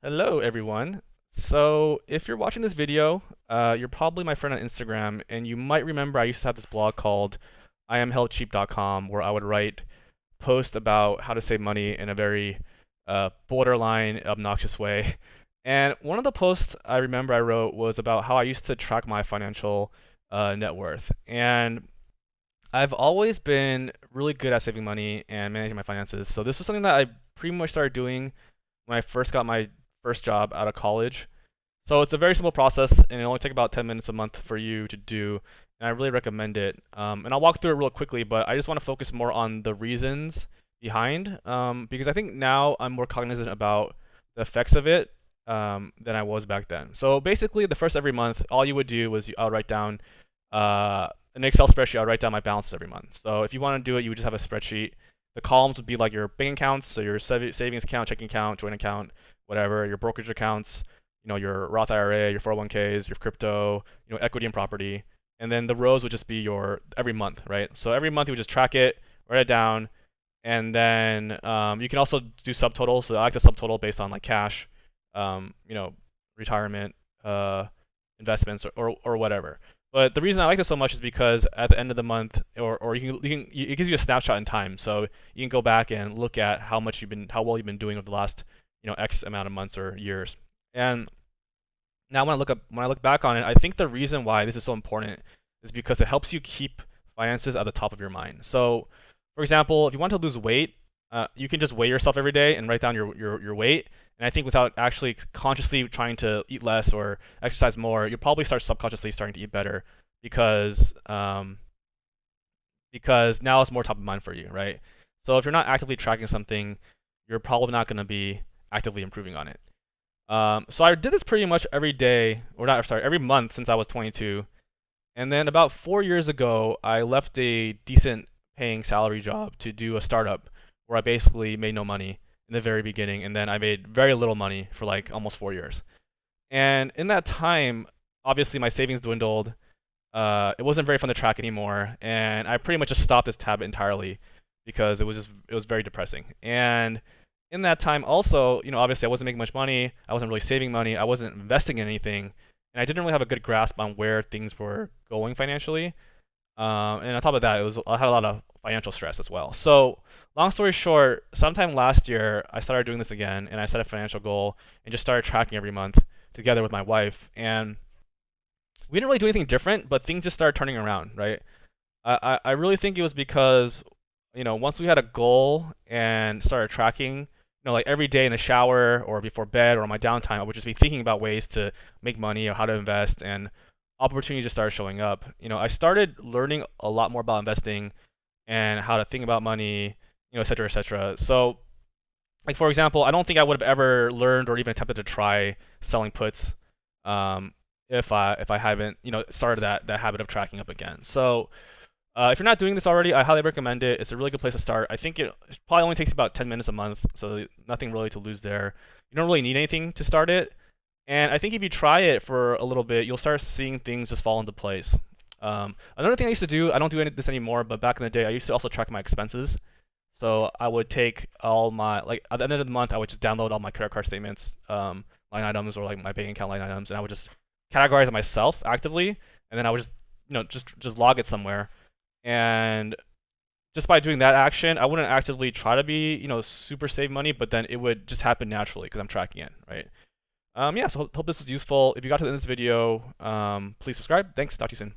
Hello, everyone. So, if you're watching this video, you're probably my friend on Instagram, and you might remember I used to have this blog called IamHelpCheap.com, where I would write posts about how to save money in a very borderline obnoxious way. And one of the posts I remember I wrote was about how I used to track my financial net worth. And I've always been really good at saving money and managing my finances. So this was something that I pretty much started doing when I first got my first job out of college. So it's a very simple process, and it only takes about 10 minutes a month for you to do, and I really recommend it. And I'll walk through it real quickly, but I just want to focus more on the reasons behind, because I think now I'm more cognizant about the effects of it than I was back then. So basically, the first every month, all you would do was I'll write down an Excel spreadsheet. I'll write down my balances every month. So if you want to do it, you would just have a spreadsheet. The columns would be like your bank accounts, so your savings account, checking account, joint account, whatever, your brokerage accounts, your Roth IRA, your 401ks, your crypto, equity and property. And then the rows would just be your every month, right? So every month you would just track it, write it down, and then you can also do subtotals. So I like the subtotal based on like cash, um, you know, retirement, investments, or whatever. But the reason I like this so much is because at the end of the month, or it gives you a snapshot in time. So you can go back and look at how well you've been doing over the last, X amount of months or years. And now when I look back on it, I think the reason why this is so important is because it helps you keep finances at the top of your mind. So, for example, if you want to lose weight, you can just weigh yourself every day and write down your weight. And I think without actually consciously trying to eat less or exercise more, you'll probably start subconsciously starting to eat better because because now it's more top of mind for you, right? So if you're not actively tracking something, you're probably not going to be actively improving on it. So I did this pretty much every day, or not, sorry, every month since I was 22. And then about 4 years ago, I left a decent paying salary job to do a startup where I basically made no money in the very beginning, and then I made very little money for like almost 4 years. And in that time, obviously my savings dwindled. It wasn't very fun to track anymore, and I pretty much just stopped this tab entirely because it was very depressing. And in that time also, obviously I wasn't making much money, I wasn't really saving money, I wasn't investing in anything, and I didn't really have a good grasp on where things were going financially. And on top of that, I had a lot of financial stress as well. So long story short, sometime last year I started doing this again, and I set a financial goal and just started tracking every month together with my wife. And we didn't really do anything different, but things just started turning around, right? I really think it was because, once we had a goal and started tracking, like every day in the shower or before bed or on my downtime, I would just be thinking about ways to make money or how to invest, and opportunities just started showing up. I started learning a lot more about investing and how to think about money, et cetera, et cetera. So, like for example, I don't think I would have ever learned or even attempted to try selling puts, um, if I haven't started that habit of tracking up again. So if you're not doing this already, I highly recommend it. It's a really good place to start. I think it probably only takes about 10 minutes a month, so nothing really to lose there. You don't really need anything to start it, and I think if you try it for a little bit, you'll start seeing things just fall into place. Another thing I used to do, I don't do this anymore, but back in the day, I used to also track my expenses. So I would take all my, like at the end of the month, I would just download all my credit card statements, line items, or like my bank account line items, and I would just categorize it myself actively, and then I would just just log it somewhere. And just by doing that action, I wouldn't actively try to be super save money, but then it would just happen naturally because I'm tracking it, right? Yeah. So hope this is useful. If you got to the end of this video, please subscribe. Thanks. Talk to you soon.